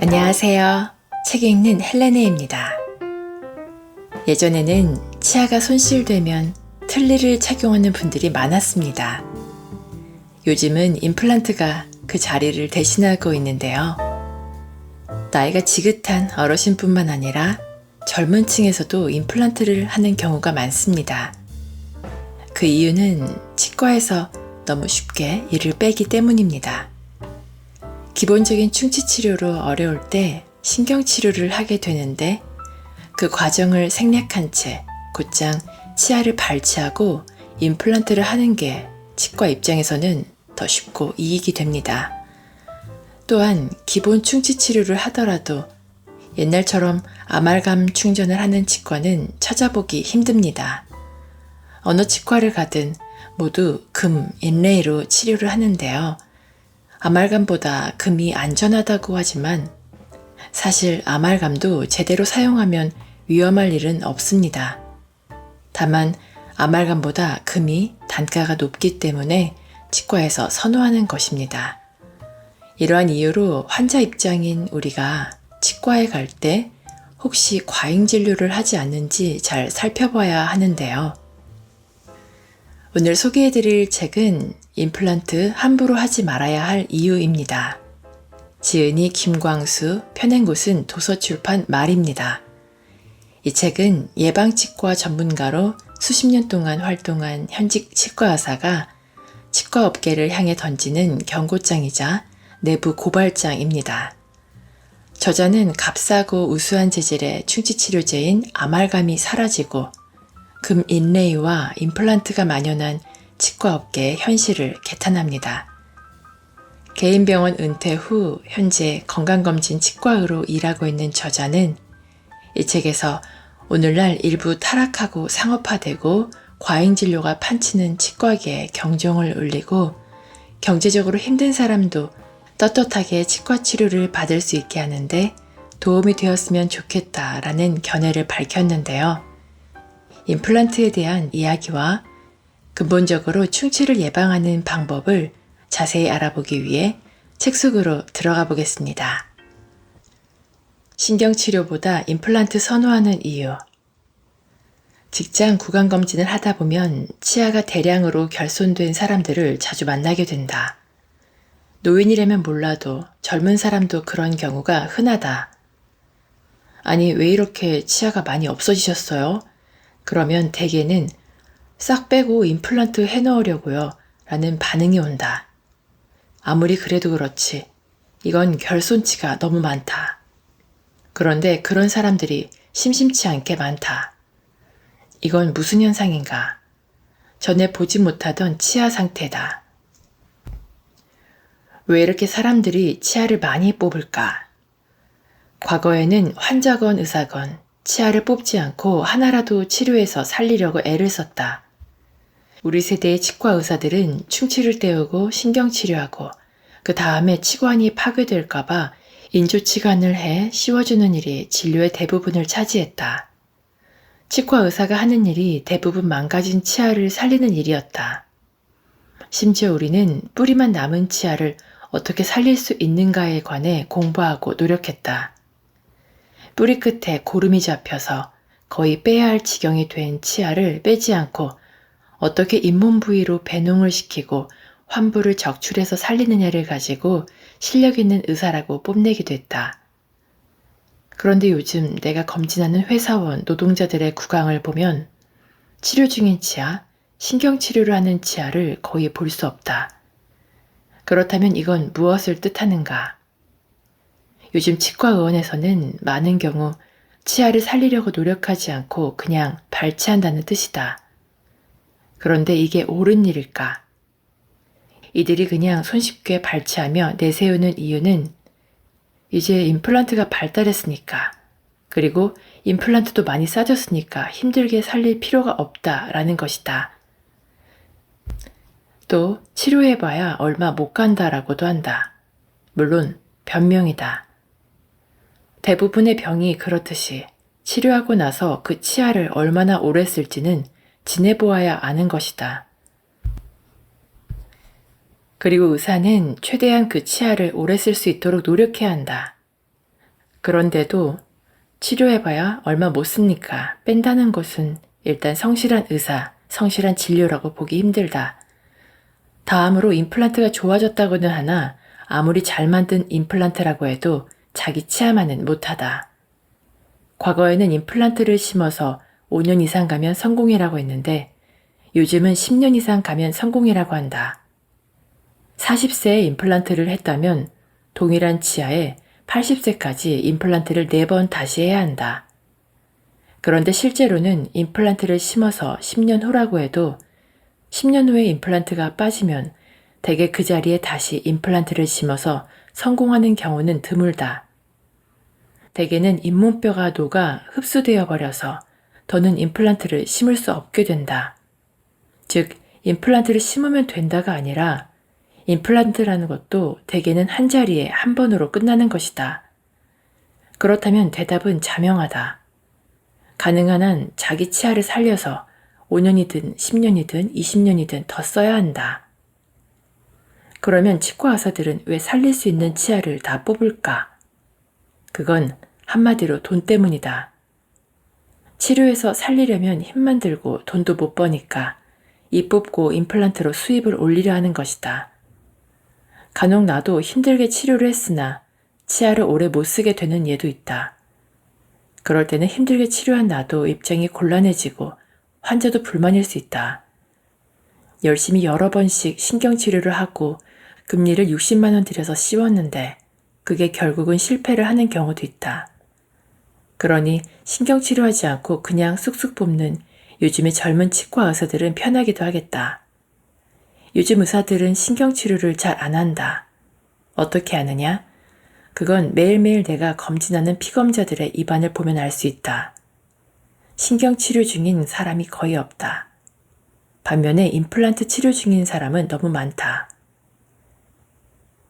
안녕하세요. 책 읽는 헬레네입니다. 예전에는 치아가 손실되면 틀니를 착용하는 분들이 많았습니다. 요즘은 임플란트가 그 자리를 대신하고 있는데요. 나이가 지긋한 어르신뿐만 아니라 젊은 층에서도 임플란트를 하는 경우가 많습니다. 그 이유는 치과에서 너무 쉽게 이를 빼기 때문입니다. 기본적인 충치 치료로 어려울 때 신경 치료를 하게 되는데 그 과정을 생략한 채 곧장 치아를 발치하고 임플란트를 하는 게 치과 입장에서는 더 쉽고 이익이 됩니다. 또한 기본 충치 치료를 하더라도 옛날처럼 아말감 충전을 하는 치과는 찾아보기 힘듭니다. 어느 치과를 가든 모두 금, 인레이로 치료를 하는데요. 아말감보다 금이 안전하다고 하지만 사실 아말감도 제대로 사용하면 위험할 일은 없습니다. 다만 아말감보다 금이 단가가 높기 때문에 치과에서 선호하는 것입니다. 이러한 이유로 환자 입장인 우리가 치과에 갈 때 혹시 과잉 진료를 하지 않는지 잘 살펴봐야 하는데요. 오늘 소개해드릴 책은 임플란트 함부로 하지 말아야 할 이유입니다. 지은이 김광수, 펴낸 곳은 도서출판 말입니다. 이 책은 예방치과 전문가로 수십 년 동안 활동한 현직 치과의사가 치과업계를 향해 던지는 경고장이자 내부 고발장입니다. 저자는 값싸고 우수한 재질의 충치치료제인 아말감이 사라지고 금 인레이와 임플란트가 만연한 치과업계의 현실을 개탄합니다. 개인병원 은퇴 후 현재 건강검진 치과의로 일하고 있는 저자는 이 책에서 오늘날 일부 타락하고 상업화되고 과잉진료가 판치는 치과계에 경종을 울리고 경제적으로 힘든 사람도 떳떳하게 치과 치료를 받을 수 있게 하는데 도움이 되었으면 좋겠다라는 견해를 밝혔는데요. 임플란트에 대한 이야기와 근본적으로 충치를 예방하는 방법을 자세히 알아보기 위해 책 속으로 들어가 보겠습니다. 신경치료보다 임플란트 선호하는 이유. 직장 구강검진을 하다 보면 치아가 대량으로 결손된 사람들을 자주 만나게 된다. 노인이라면 몰라도 젊은 사람도 그런 경우가 흔하다. 아니, 왜 이렇게 치아가 많이 없어지셨어요? 그러면 대개는 싹 빼고 임플란트 해넣으려고요 라는 반응이 온다. 아무리 그래도 그렇지. 이건 결손치가 너무 많다. 그런데 그런 사람들이 심심치 않게 많다. 이건 무슨 현상인가? 전에 보지 못하던 치아 상태다. 왜 이렇게 사람들이 치아를 많이 뽑을까? 과거에는 환자건 의사건 치아를 뽑지 않고 하나라도 치료해서 살리려고 애를 썼다. 우리 세대의 치과 의사들은 충치를 때우고 신경치료하고 그 다음에 치관이 파괴될까봐 인조치관을 해 씌워주는 일이 진료의 대부분을 차지했다. 치과 의사가 하는 일이 대부분 망가진 치아를 살리는 일이었다. 심지어 우리는 뿌리만 남은 치아를 어떻게 살릴 수 있는가에 관해 공부하고 노력했다. 뿌리 끝에 고름이 잡혀서 거의 빼야 할 지경이 된 치아를 빼지 않고 어떻게 잇몸 부위로 배농을 시키고 환부를 적출해서 살리느냐를 가지고 실력 있는 의사라고 뽐내기도 했다. 그런데 요즘 내가 검진하는 회사원 노동자들의 구강을 보면 치료 중인 치아, 신경치료를 하는 치아를 거의 볼 수 없다. 그렇다면 이건 무엇을 뜻하는가? 요즘 치과의원에서는 많은 경우 치아를 살리려고 노력하지 않고 그냥 발치한다는 뜻이다. 그런데 이게 옳은 일일까? 이들이 그냥 손쉽게 발치하며 내세우는 이유는 이제 임플란트가 발달했으니까, 그리고 임플란트도 많이 싸졌으니까 힘들게 살릴 필요가 없다라는 것이다. 또 치료해봐야 얼마 못 간다라고도 한다. 물론 변명이다. 대부분의 병이 그렇듯이 치료하고 나서 그 치아를 얼마나 오래 쓸지는 지내보아야 아는 것이다. 그리고 의사는 최대한 그 치아를 오래 쓸 수 있도록 노력해야 한다. 그런데도 치료해봐야 얼마 못 쓰니까 뺀다는 것은 일단 성실한 의사, 성실한 진료라고 보기 힘들다. 다음으로 임플란트가 좋아졌다고는 하나 아무리 잘 만든 임플란트라고 해도 자기 치아만은 못하다. 과거에는 임플란트를 심어서 5년 이상 가면 성공이라고 했는데 요즘은 10년 이상 가면 성공이라고 한다. 40세에 임플란트를 했다면 동일한 치아에 80세까지 임플란트를 4번 다시 해야 한다. 그런데 실제로는 임플란트를 심어서 10년 후라고 해도 10년 후에 임플란트가 빠지면 대개 그 자리에 다시 임플란트를 심어서 성공하는 경우는 드물다. 대개는 잇몸뼈가 녹아 흡수되어 버려서 더는 임플란트를 심을 수 없게 된다. 즉, 임플란트를 심으면 된다가 아니라 임플란트라는 것도 대개는 한 자리에 한 번으로 끝나는 것이다. 그렇다면 대답은 자명하다. 가능한 한 자기 치아를 살려서 5년이든 10년이든 20년이든 더 써야 한다. 그러면 치과 의사들은 왜 살릴 수 있는 치아를 다 뽑을까? 그건 한마디로 돈 때문이다. 치료해서 살리려면 힘만 들고 돈도 못 버니까 이 뽑고 임플란트로 수입을 올리려 하는 것이다. 간혹 나도 힘들게 치료를 했으나 치아를 오래 못 쓰게 되는 예도 있다. 그럴 때는 힘들게 치료한 나도 입장이 곤란해지고 환자도 불만일 수 있다. 열심히 여러 번씩 신경치료를 하고 금리를 60만 원 들여서 씌웠는데 그게 결국은 실패를 하는 경우도 있다. 그러니 신경치료하지 않고 그냥 쑥쑥 뽑는 요즘의 젊은 치과 의사들은 편하기도 하겠다. 요즘 의사들은 신경치료를 잘 안 한다. 어떻게 하느냐? 그건 매일매일 내가 검진하는 피검자들의 입안을 보면 알 수 있다. 신경치료 중인 사람이 거의 없다. 반면에 임플란트 치료 중인 사람은 너무 많다.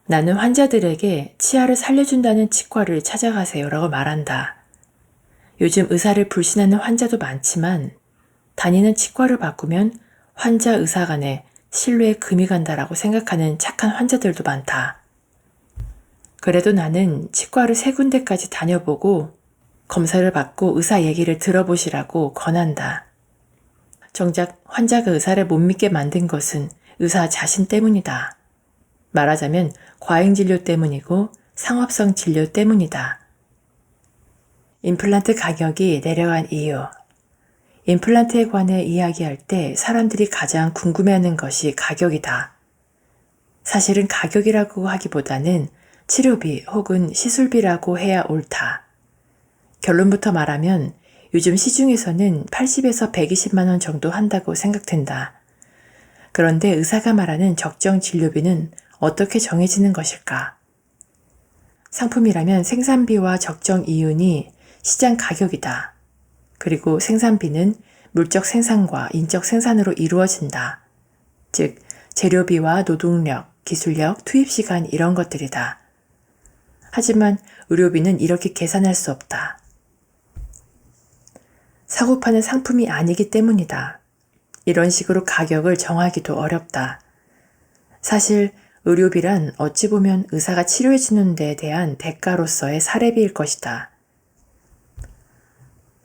나는 환자들에게 치아를 살려준다는 치과를 찾아가세요라고 말한다. 요즘 의사를 불신하는 환자도 많지만 다니는 치과를 바꾸면 환자 의사 간에 신뢰에 금이 간다라고 생각하는 착한 환자들도 많다. 그래도 나는 치과를 3군데까지 다녀보고 검사를 받고 의사 얘기를 들어보시라고 권한다. 정작 환자가 의사를 못 믿게 만든 것은 의사 자신 때문이다. 말하자면 과잉진료 때문이고 상업성 진료 때문이다. 임플란트 가격이 내려간 이유. 임플란트에 관해 이야기할 때 사람들이 가장 궁금해하는 것이 가격이다. 사실은 가격이라고 하기보다는 치료비 혹은 시술비라고 해야 옳다. 결론부터 말하면 요즘 시중에서는 80에서 120만 원 정도 한다고 생각된다. 그런데 의사가 말하는 적정 진료비는 어떻게 정해지는 것일까? 상품이라면 생산비와 적정 이윤이 시장 가격이다. 그리고 생산비는 물적 생산과 인적 생산으로 이루어진다. 즉, 재료비와 노동력, 기술력, 투입시간 이런 것들이다. 하지만 의료비는 이렇게 계산할 수 없다. 사고 파는 상품이 아니기 때문이다. 이런 식으로 가격을 정하기도 어렵다. 사실 의료비란 어찌 보면 의사가 치료해주는 데에 대한 대가로서의 사례비일 것이다.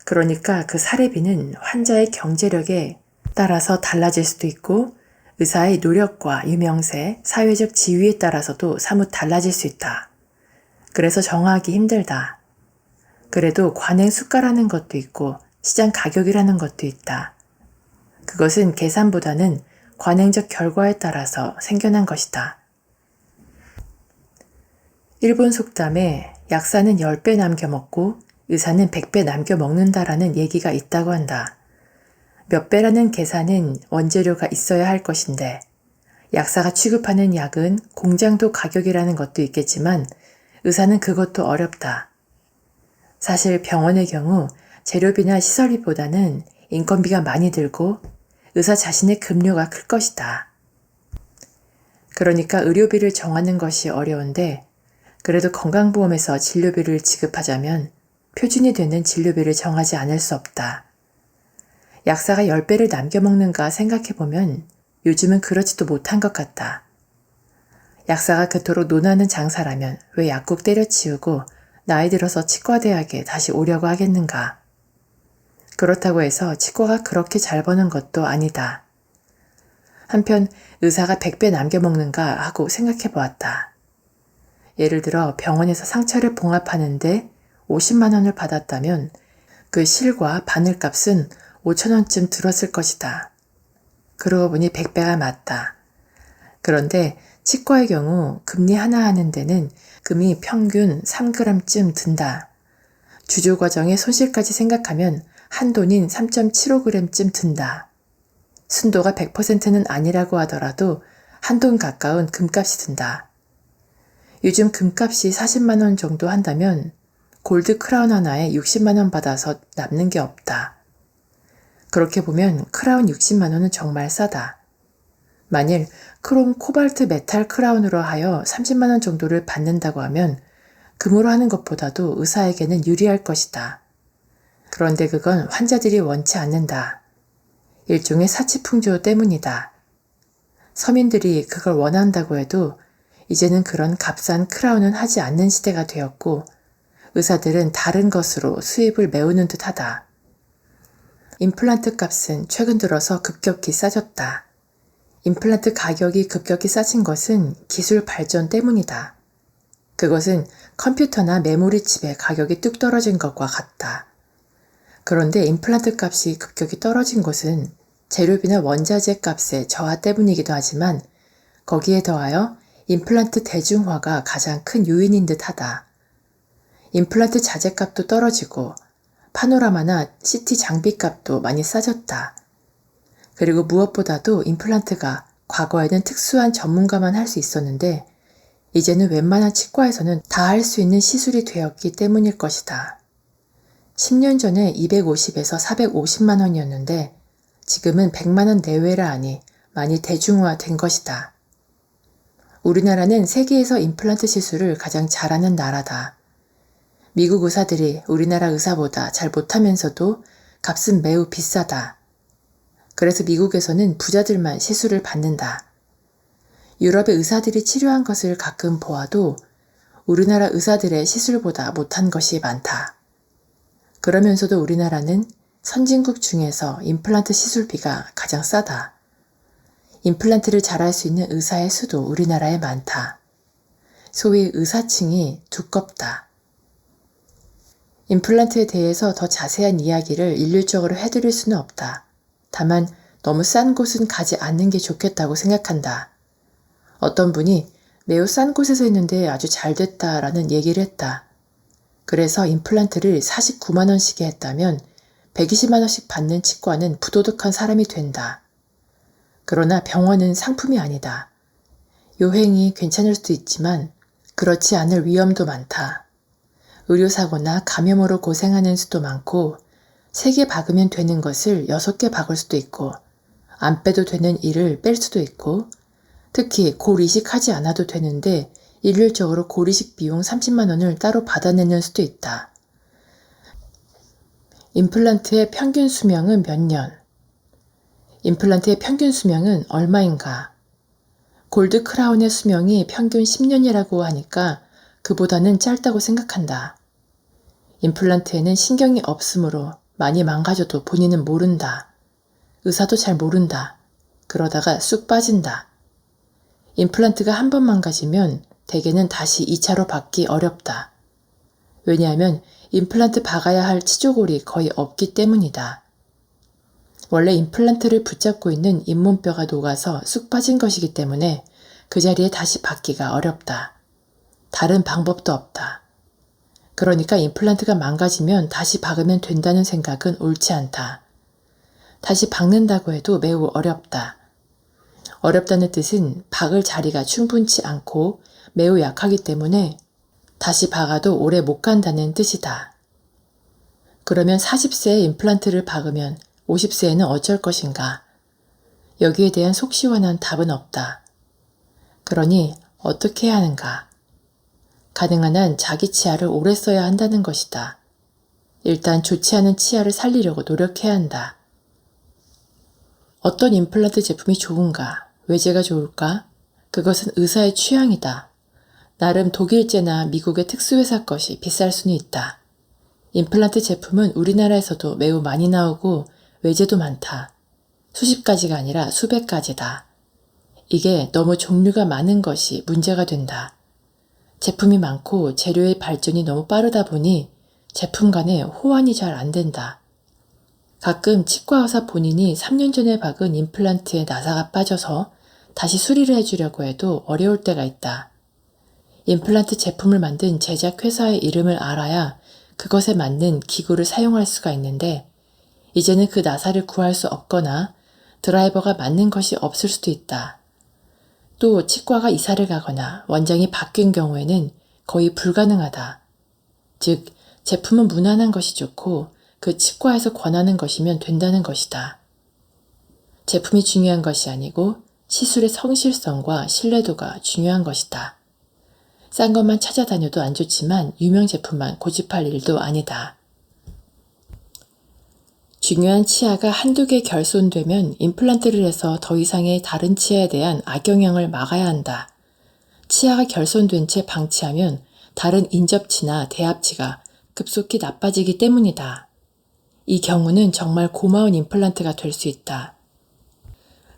그러니까 그 사례비는 환자의 경제력에 따라서 달라질 수도 있고 의사의 노력과 유명세, 사회적 지위에 따라서도 사뭇 달라질 수 있다. 그래서 정하기 힘들다. 그래도 관행 수가라는 것도 있고 시장 가격이라는 것도 있다. 그것은 계산보다는 관행적 결과에 따라서 생겨난 것이다. 일본 속담에 약사는 10배 남겨 먹고 의사는 100배 남겨 먹는다라는 얘기가 있다고 한다. 몇 배라는 계산은 원재료가 있어야 할 것인데 약사가 취급하는 약은 공장도 가격이라는 것도 있겠지만 의사는 그것도 어렵다. 사실 병원의 경우 재료비나 시설비보다는 인건비가 많이 들고 의사 자신의 급료가 클 것이다. 그러니까 의료비를 정하는 것이 어려운데 그래도 건강보험에서 진료비를 지급하자면 표준이 되는 진료비를 정하지 않을 수 없다. 약사가 10배를 남겨먹는가 생각해보면 요즘은 그렇지도 못한 것 같다. 약사가 그토록 논하는 장사라면 왜 약국 때려치우고 나이 들어서 치과대학에 다시 오려고 하겠는가? 그렇다고 해서 치과가 그렇게 잘 버는 것도 아니다. 한편 의사가 100배 남겨먹는가 하고 생각해 보았다. 예를 들어 병원에서 상처를 봉합하는데 50만 원을 받았다면 그 실과 바늘값은 5천 원쯤 들었을 것이다. 그러고 보니 100배가 맞다. 그런데 치과의 경우 금리 하나 하는 데는 금이 평균 3g쯤 든다. 주조 과정의 손실까지 생각하면 한돈인 3.75g쯤 든다. 순도가 100%는 아니라고 하더라도 한돈 가까운 금값이 든다. 요즘 금값이 40만 원 정도 한다면 골드 크라운 하나에 60만 원 받아서 남는 게 없다. 그렇게 보면 크라운 60만 원은 정말 싸다. 만일 크롬 코발트 메탈 크라운으로 하여 30만 원 정도를 받는다고 하면 금으로 하는 것보다도 의사에게는 유리할 것이다. 그런데 그건 환자들이 원치 않는다. 일종의 사치풍조 때문이다. 서민들이 그걸 원한다고 해도 이제는 그런 값싼 크라운은 하지 않는 시대가 되었고 의사들은 다른 것으로 수입을 메우는 듯하다. 임플란트 값은 최근 들어서 급격히 싸졌다. 임플란트 가격이 급격히 싸진 것은 기술 발전 때문이다. 그것은 컴퓨터나 메모리 칩의 가격이 뚝 떨어진 것과 같다. 그런데 임플란트 값이 급격히 떨어진 것은 재료비나 원자재 값의 저하 때문이기도 하지만 거기에 더하여 임플란트 대중화가 가장 큰 요인인 듯하다. 임플란트 자재값도 떨어지고 파노라마나 CT 장비값도 많이 싸졌다. 그리고 무엇보다도 임플란트가 과거에는 특수한 전문가만 할 수 있었는데 이제는 웬만한 치과에서는 다 할 수 있는 시술이 되었기 때문일 것이다. 10년 전에 250에서 450만 원이었는데 지금은 100만 원 내외라 하니 많이 대중화된 것이다. 우리나라는 세계에서 임플란트 시술을 가장 잘하는 나라다. 미국 의사들이 우리나라 의사보다 잘 못하면서도 값은 매우 비싸다. 그래서 미국에서는 부자들만 시술을 받는다. 유럽의 의사들이 치료한 것을 가끔 보아도 우리나라 의사들의 시술보다 못한 것이 많다. 그러면서도 우리나라는 선진국 중에서 임플란트 시술비가 가장 싸다. 임플란트를 잘할 수 있는 의사의 수도 우리나라에 많다. 소위 의사층이 두껍다. 임플란트에 대해서 더 자세한 이야기를 일률적으로 해드릴 수는 없다. 다만 너무 싼 곳은 가지 않는 게 좋겠다고 생각한다. 어떤 분이 매우 싼 곳에서 했는데 아주 잘 됐다라는 얘기를 했다. 그래서 임플란트를 49만 원씩에 했다면 120만 원씩 받는 치과는 부도덕한 사람이 된다. 그러나 병원은 상품이 아니다. 요행이 괜찮을 수도 있지만 그렇지 않을 위험도 많다. 의료사고나 감염으로 고생하는 수도 많고 3개 박으면 되는 것을 6개 박을 수도 있고 안 빼도 되는 일을 뺄 수도 있고 특히 골 이식하지 않아도 되는데 일률적으로 골 이식 비용 30만 원을 따로 받아내는 수도 있다. 임플란트의 평균 수명은 몇 년? 임플란트의 평균 수명은 얼마인가? 골드 크라운의 수명이 평균 10년이라고 하니까 그보다는 짧다고 생각한다. 임플란트에는 신경이 없으므로 많이 망가져도 본인은 모른다. 의사도 잘 모른다. 그러다가 쑥 빠진다. 임플란트가 한 번 망가지면 대개는 다시 2차로 받기 어렵다. 왜냐하면 임플란트 박아야 할 치조골이 거의 없기 때문이다. 원래 임플란트를 붙잡고 있는 잇몸뼈가 녹아서 쑥 빠진 것이기 때문에 그 자리에 다시 박기가 어렵다. 다른 방법도 없다. 그러니까 임플란트가 망가지면 다시 박으면 된다는 생각은 옳지 않다. 다시 박는다고 해도 매우 어렵다. 어렵다는 뜻은 박을 자리가 충분치 않고 매우 약하기 때문에 다시 박아도 오래 못 간다는 뜻이다. 그러면 40세에 임플란트를 박으면 50세에는 어쩔 것인가? 여기에 대한 속 시원한 답은 없다. 그러니 어떻게 해야 하는가? 가능한 한 자기 치아를 오래 써야 한다는 것이다. 일단 좋지 않은 치아를 살리려고 노력해야 한다. 어떤 임플란트 제품이 좋은가? 외제가 좋을까? 그것은 의사의 취향이다. 나름 독일제나 미국의 특수회사 것이 비쌀 수는 있다. 임플란트 제품은 우리나라에서도 매우 많이 나오고 외제도 많다. 수십 가지가 아니라 수백 가지다. 이게 너무 종류가 많은 것이 문제가 된다. 제품이 많고 재료의 발전이 너무 빠르다 보니 제품 간에 호환이 잘 안 된다. 가끔 치과 의사 본인이 3년 전에 박은 임플란트에 나사가 빠져서 다시 수리를 해주려고 해도 어려울 때가 있다. 임플란트 제품을 만든 제작회사의 이름을 알아야 그것에 맞는 기구를 사용할 수가 있는데 이제는 그 나사를 구할 수 없거나 드라이버가 맞는 것이 없을 수도 있다. 또 치과가 이사를 가거나 원장이 바뀐 경우에는 거의 불가능하다. 즉, 제품은 무난한 것이 좋고 그 치과에서 권하는 것이면 된다는 것이다. 제품이 중요한 것이 아니고 시술의 성실성과 신뢰도가 중요한 것이다. 싼 것만 찾아다녀도 안 좋지만 유명 제품만 고집할 일도 아니다. 중요한 치아가 한두 개 결손되면 임플란트를 해서 더 이상의 다른 치아에 대한 악영향을 막아야 한다. 치아가 결손된 채 방치하면 다른 인접치나 대합치가 급속히 나빠지기 때문이다. 이 경우는 정말 고마운 임플란트가 될 수 있다.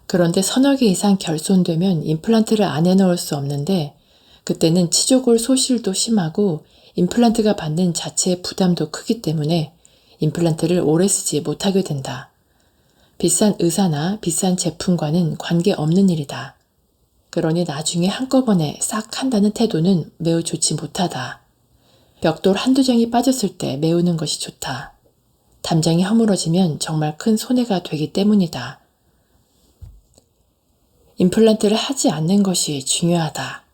그런데 서너 개 이상 결손되면 임플란트를 안 해놓을 수 없는데 그때는 치조골 소실도 심하고 임플란트가 받는 자체의 부담도 크기 때문에 임플란트를 오래 쓰지 못하게 된다. 비싼 의사나 비싼 제품과는 관계없는 일이다. 그러니 나중에 한꺼번에 싹 한다는 태도는 매우 좋지 못하다. 벽돌 한두 장이 빠졌을 때 메우는 것이 좋다. 담장이 허물어지면 정말 큰 손해가 되기 때문이다. 임플란트를 하지 않는 것이 중요하다.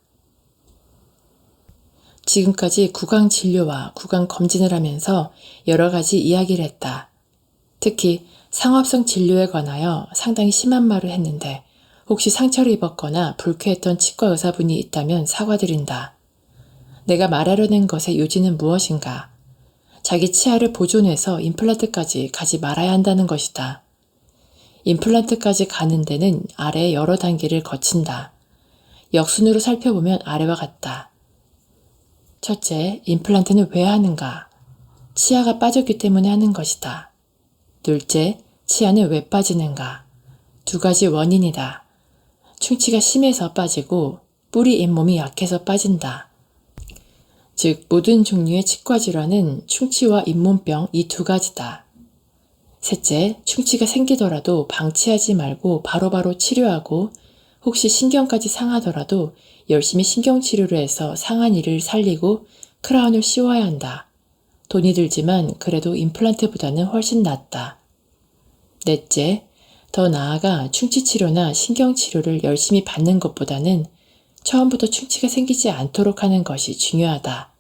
지금까지 구강 진료와 구강 검진을 하면서 여러 가지 이야기를 했다. 특히 상업성 진료에 관하여 상당히 심한 말을 했는데 혹시 상처를 입었거나 불쾌했던 치과 의사분이 있다면 사과드린다. 내가 말하려는 것의 요지는 무엇인가? 자기 치아를 보존해서 임플란트까지 가지 말아야 한다는 것이다. 임플란트까지 가는 데는 아래의 여러 단계를 거친다. 역순으로 살펴보면 아래와 같다. 첫째, 임플란트는 왜 하는가? 치아가 빠졌기 때문에 하는 것이다. 둘째, 치아는 왜 빠지는가? 두 가지 원인이다. 충치가 심해서 빠지고 뿌리 잇몸이 약해서 빠진다. 즉 모든 종류의 치과 질환은 충치와 잇몸병 이 두 가지다. 셋째, 충치가 생기더라도 방치하지 말고 바로바로 치료하고 혹시 신경까지 상하더라도 열심히 신경치료를 해서 상한 이를 살리고 크라운을 씌워야 한다. 돈이 들지만 그래도 임플란트보다는 훨씬 낫다. 넷째, 더 나아가 충치치료나 신경치료를 열심히 받는 것보다는 처음부터 충치가 생기지 않도록 하는 것이 중요하다.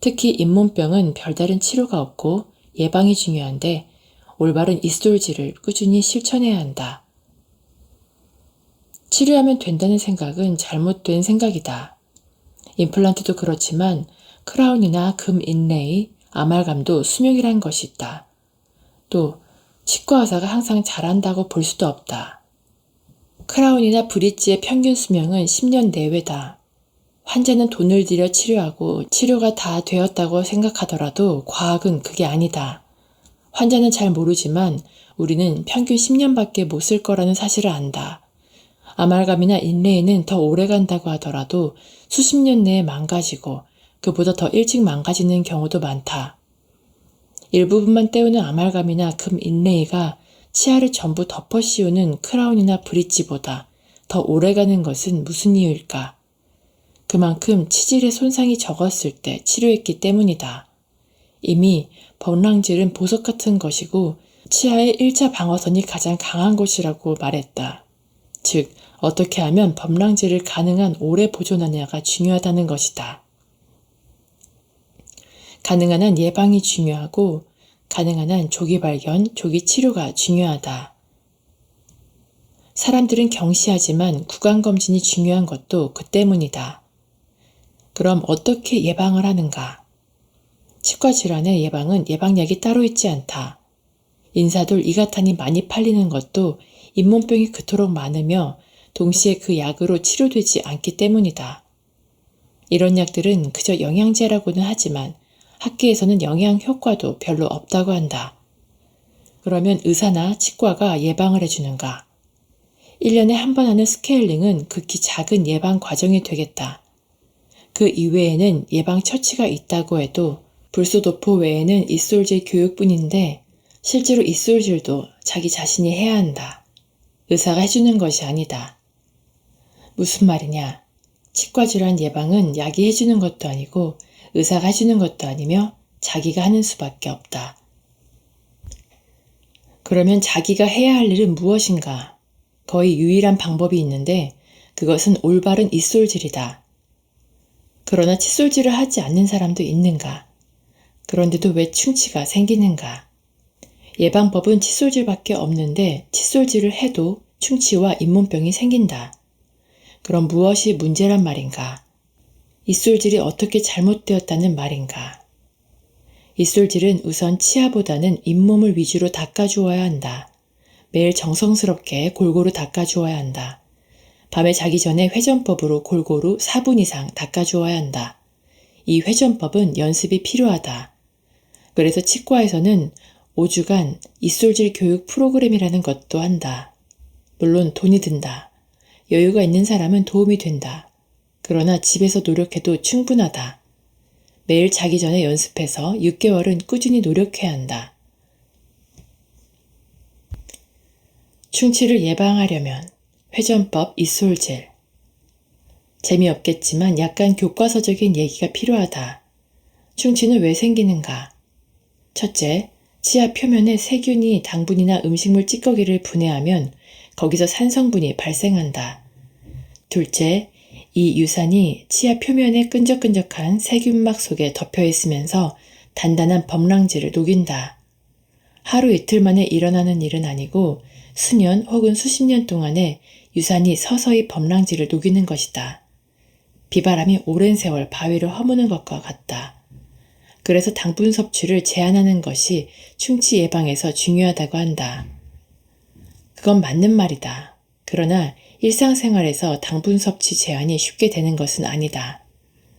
특히 잇몸병은 별다른 치료가 없고 예방이 중요한데 올바른 이솔질을 꾸준히 실천해야 한다. 치료하면 된다는 생각은 잘못된 생각이다. 임플란트도 그렇지만 크라운이나 금 인레이, 아말감도 수명이란 것이 있다. 또 치과 의사가 항상 잘한다고 볼 수도 없다. 크라운이나 브릿지의 평균 수명은 10년 내외다. 환자는 돈을 들여 치료하고 치료가 다 되었다고 생각하더라도 과학은 그게 아니다. 환자는 잘 모르지만 우리는 평균 10년밖에 못 쓸 거라는 사실을 안다. 아말감이나 인레이는 더 오래 간다고 하더라도 수십 년 내에 망가지고 그보다 더 일찍 망가지는 경우도 많다. 일부분만 때우는 아말감이나 금 인레이가 치아를 전부 덮어 씌우는 크라운이나 브릿지보다 더 오래가는 것은 무슨 이유일까? 그만큼 치질의 손상이 적었을 때 치료했기 때문이다. 이미 범랑질은 보석 같은 것이고 치아의 1차 방어선이 가장 강한 곳이라고 말했다. 즉, 어떻게 하면 범랑질을 가능한 오래 보존하느냐가 중요하다는 것이다. 가능한 한 예방이 중요하고 가능한 한 조기 발견, 조기 치료가 중요하다. 사람들은 경시하지만 구강검진이 중요한 것도 그 때문이다. 그럼 어떻게 예방을 하는가? 치과 질환의 예방은 예방약이 따로 있지 않다. 인사돌 이가탄이 많이 팔리는 것도 잇몸병이 그토록 많으며 동시에 그 약으로 치료되지 않기 때문이다. 이런 약들은 그저 영양제라고는 하지만 학계에서는 영양 효과도 별로 없다고 한다. 그러면 의사나 치과가 예방을 해주는가? 1년에 한 번 하는 스케일링은 극히 작은 예방 과정이 되겠다. 그 이외에는 예방 처치가 있다고 해도 불소도포 외에는 입술질 교육뿐인데 실제로 입술질도 자기 자신이 해야 한다. 의사가 해주는 것이 아니다. 무슨 말이냐? 치과 질환 예방은 약이 해주는 것도 아니고 의사가 해주는 것도 아니며 자기가 하는 수밖에 없다. 그러면 자기가 해야 할 일은 무엇인가? 거의 유일한 방법이 있는데 그것은 올바른 입술질이다. 그러나 칫솔질을 하지 않는 사람도 있는가? 그런데도 왜 충치가 생기는가? 예방법은 칫솔질밖에 없는데 칫솔질을 해도 충치와 잇몸병이 생긴다. 그럼 무엇이 문제란 말인가? 입술질이 어떻게 잘못되었다는 말인가? 입술질은 우선 치아보다는 잇몸을 위주로 닦아주어야 한다. 매일 정성스럽게 골고루 닦아주어야 한다. 밤에 자기 전에 회전법으로 골고루 4분 이상 닦아주어야 한다. 이 회전법은 연습이 필요하다. 그래서 치과에서는 5주간 입술질 교육 프로그램이라는 것도 한다. 물론 돈이 든다. 여유가 있는 사람은 도움이 된다. 그러나 집에서 노력해도 충분하다. 매일 자기 전에 연습해서 6개월은 꾸준히 노력해야 한다. 충치를 예방하려면 회전법 입술질. 재미없겠지만 약간 교과서적인 얘기가 필요하다. 충치는 왜 생기는가? 첫째, 치아 표면에 세균이 당분이나 음식물 찌꺼기를 분해하면 거기서 산성분이 발생한다. 둘째, 이 유산이 치아 표면의 끈적끈적한 세균막 속에 덮여 있으면서 단단한 범랑질을 녹인다. 하루 이틀 만에 일어나는 일은 아니고 수년 혹은 수십 년 동안에 유산이 서서히 범랑질을 녹이는 것이다. 비바람이 오랜 세월 바위를 허무는 것과 같다. 그래서 당분 섭취를 제한하는 것이 충치 예방에서 중요하다고 한다. 그건 맞는 말이다. 그러나 일상생활에서 당분 섭취 제한이 쉽게 되는 것은 아니다.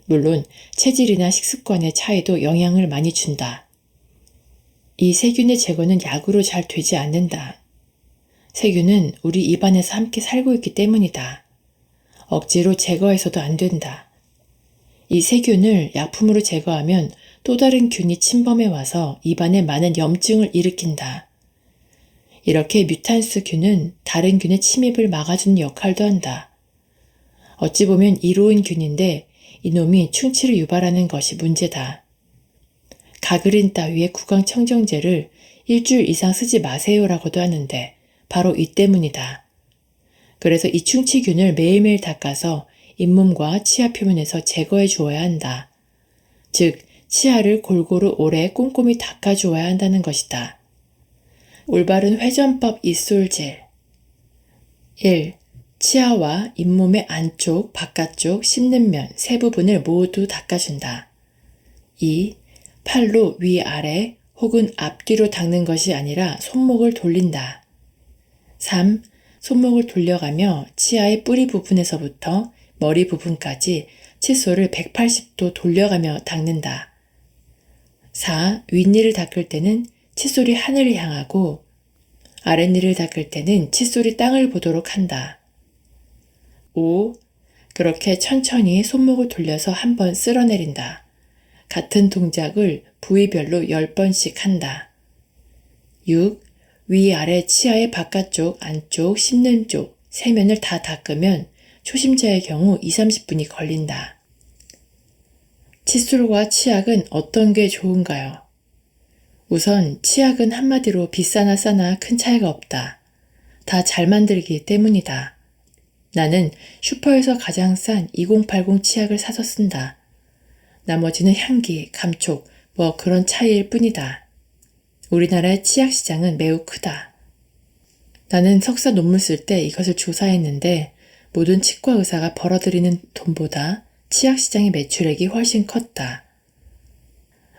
물론 체질이나 식습관의 차이도 영향을 많이 준다. 이 세균의 제거는 약으로 잘 되지 않는다. 세균은 우리 입안에서 함께 살고 있기 때문이다. 억지로 제거해서도 안 된다. 이 세균을 약품으로 제거하면 또 다른 균이 침범해 와서 입안에 많은 염증을 일으킨다. 이렇게 뮤탄스 균은 다른 균의 침입을 막아주는 역할도 한다. 어찌 보면 이로운 균인데 이놈이 충치를 유발하는 것이 문제다. 가그린 따위의 구강청정제를 일주일 이상 쓰지 마세요라고도 하는데 바로 이 때문이다. 그래서 이 충치균을 매일매일 닦아서 잇몸과 치아 표면에서 제거해 주어야 한다. 즉, 치아를 골고루 오래 꼼꼼히 닦아 주어야 한다는 것이다. 올바른 회전법 입술질. 1. 치아와 잇몸의 안쪽, 바깥쪽, 씹는 면 세 부분을 모두 닦아준다. 2. 팔로 위아래 혹은 앞뒤로 닦는 것이 아니라 손목을 돌린다. 3. 손목을 돌려가며 치아의 뿌리 부분에서부터 머리 부분까지 칫솔을 180도 돌려가며 닦는다. 4. 윗니를 닦을 때는 칫솔이 하늘을 향하고 아랫니를 닦을 때는 칫솔이 땅을 보도록 한다. 5. 그렇게 천천히 손목을 돌려서 한번 쓸어내린다. 같은 동작을 부위별로 10번씩 한다. 6. 위아래 치아의 바깥쪽, 안쪽, 씹는 쪽, 세 면을 다 닦으면 초심자의 경우 2~30분이 걸린다. 칫솔과 치약은 어떤 게 좋은가요? 우선 치약은 한마디로 비싸나 싸나 큰 차이가 없다. 다 잘 만들기 때문이다. 나는 슈퍼에서 가장 싼 2080 치약을 사서 쓴다. 나머지는 향기, 감촉, 뭐 그런 차이일 뿐이다. 우리나라의 치약 시장은 매우 크다. 나는 석사 논문 쓸 때 이것을 조사했는데 모든 치과 의사가 벌어들이는 돈보다 치약 시장의 매출액이 훨씬 컸다.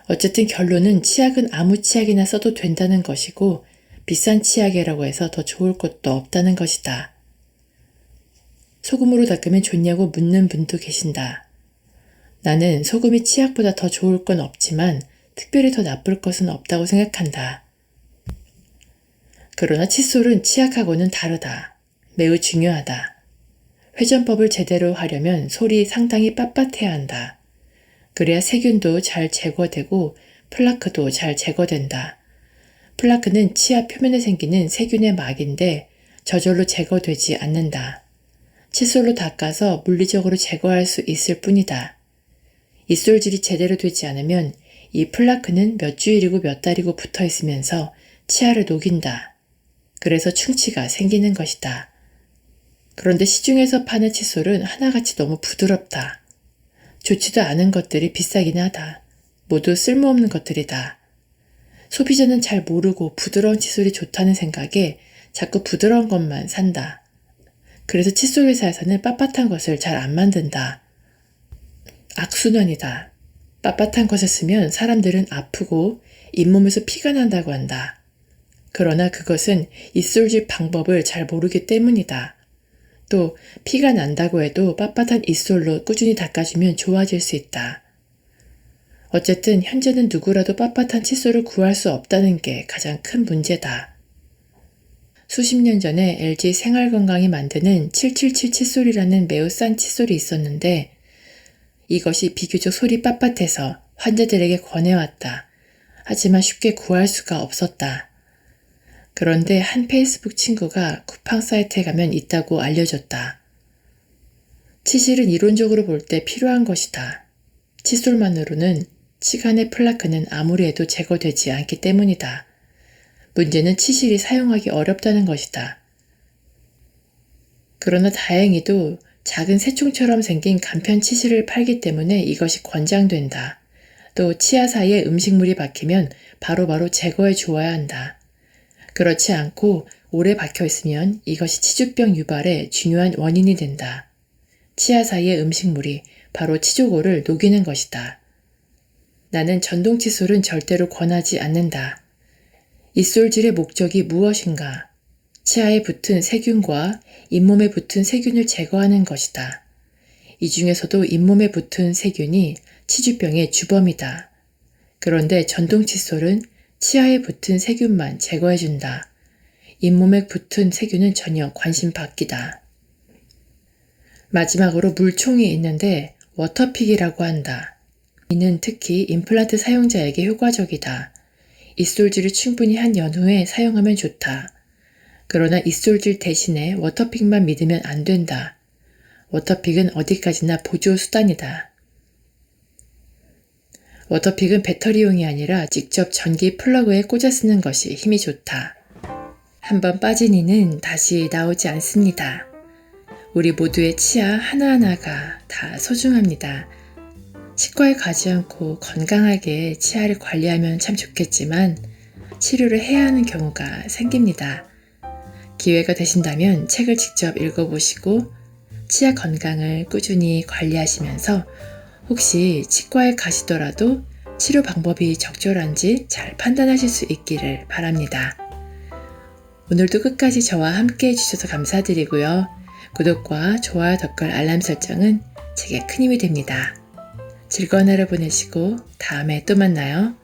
어쨌든 결론은 치약은 아무 치약이나 써도 된다는 것이고 비싼 치약이라고 해서 더 좋을 것도 없다는 것이다. 소금으로 닦으면 좋냐고 묻는 분도 계신다. 나는 소금이 치약보다 더 좋을 건 없지만 특별히 더 나쁠 것은 없다고 생각한다. 그러나 칫솔은 치약하고는 다르다. 매우 중요하다. 회전법을 제대로 하려면 솔이 상당히 빳빳해야 한다. 그래야 세균도 잘 제거되고 플라크도 잘 제거된다. 플라크는 치아 표면에 생기는 세균의 막인데 저절로 제거되지 않는다. 칫솔로 닦아서 물리적으로 제거할 수 있을 뿐이다. 입술질이 제대로 되지 않으면 이 플라크는 몇 주일이고 몇 달이고 붙어 있으면서 치아를 녹인다. 그래서 충치가 생기는 것이다. 그런데 시중에서 파는 칫솔은 하나같이 너무 부드럽다. 좋지도 않은 것들이 비싸긴 하다. 모두 쓸모없는 것들이다. 소비자는 잘 모르고 부드러운 칫솔이 좋다는 생각에 자꾸 부드러운 것만 산다. 그래서 칫솔 회사에서는 빳빳한 것을 잘 안 만든다. 악순환이다. 빳빳한 것을 쓰면 사람들은 아프고 잇몸에서 피가 난다고 한다. 그러나 그것은 입술질 방법을 잘 모르기 때문이다. 또 피가 난다고 해도 빳빳한 입술로 꾸준히 닦아주면 좋아질 수 있다. 어쨌든 현재는 누구라도 빳빳한 칫솔을 구할 수 없다는 게 가장 큰 문제다. 수십 년 전에 LG 생활건강이 만드는 777 칫솔이라는 매우 싼 칫솔이 있었는데 이것이 비교적 솔이 빳빳해서 환자들에게 권해왔다. 하지만 쉽게 구할 수가 없었다. 그런데 한 페이스북 친구가 쿠팡 사이트에 가면 있다고 알려줬다. 치실은 이론적으로 볼 때 필요한 것이다. 칫솔만으로는 치간의 플라크는 아무리 해도 제거되지 않기 때문이다. 문제는 치실이 사용하기 어렵다는 것이다. 그러나 다행히도 작은 새총처럼 생긴 간편 치실을 팔기 때문에 이것이 권장된다. 또 치아 사이에 음식물이 박히면 바로바로 제거해 주어야 한다. 그렇지 않고 오래 박혀 있으면 이것이 치주병 유발의 중요한 원인이 된다. 치아 사이의 음식물이 바로 치조골을 녹이는 것이다. 나는 전동 칫솔은 절대로 권하지 않는다. 입술질의 목적이 무엇인가? 치아에 붙은 세균과 잇몸에 붙은 세균을 제거하는 것이다. 이 중에서도 잇몸에 붙은 세균이 치주병의 주범이다. 그런데 전동 칫솔은 치아에 붙은 세균만 제거해준다. 잇몸에 붙은 세균은 전혀 관심 밖이다. 마지막으로 물총이 있는데 워터픽이라고 한다. 이는 특히 임플란트 사용자에게 효과적이다. 입술질을 충분히 한 연후에 사용하면 좋다. 그러나 입술질 대신에 워터픽만 믿으면 안 된다. 워터픽은 어디까지나 보조 수단이다. 워터픽은 배터리용이 아니라 직접 전기 플러그에 꽂아 쓰는 것이 힘이 좋다. 한번 빠진 이는 다시 나오지 않습니다. 우리 모두의 치아 하나하나가 다 소중합니다. 치과에 가지 않고 건강하게 치아를 관리하면 참 좋겠지만 치료를 해야 하는 경우가 생깁니다. 기회가 되신다면 책을 직접 읽어보시고 치아 건강을 꾸준히 관리하시면서 혹시 치과에 가시더라도 치료 방법이 적절한지 잘 판단하실 수 있기를 바랍니다. 오늘도 끝까지 저와 함께 해주셔서 감사드리고요. 구독과 좋아요, 댓글, 알람 설정은 제게 큰 힘이 됩니다. 즐거운 하루 보내시고 다음에 또 만나요.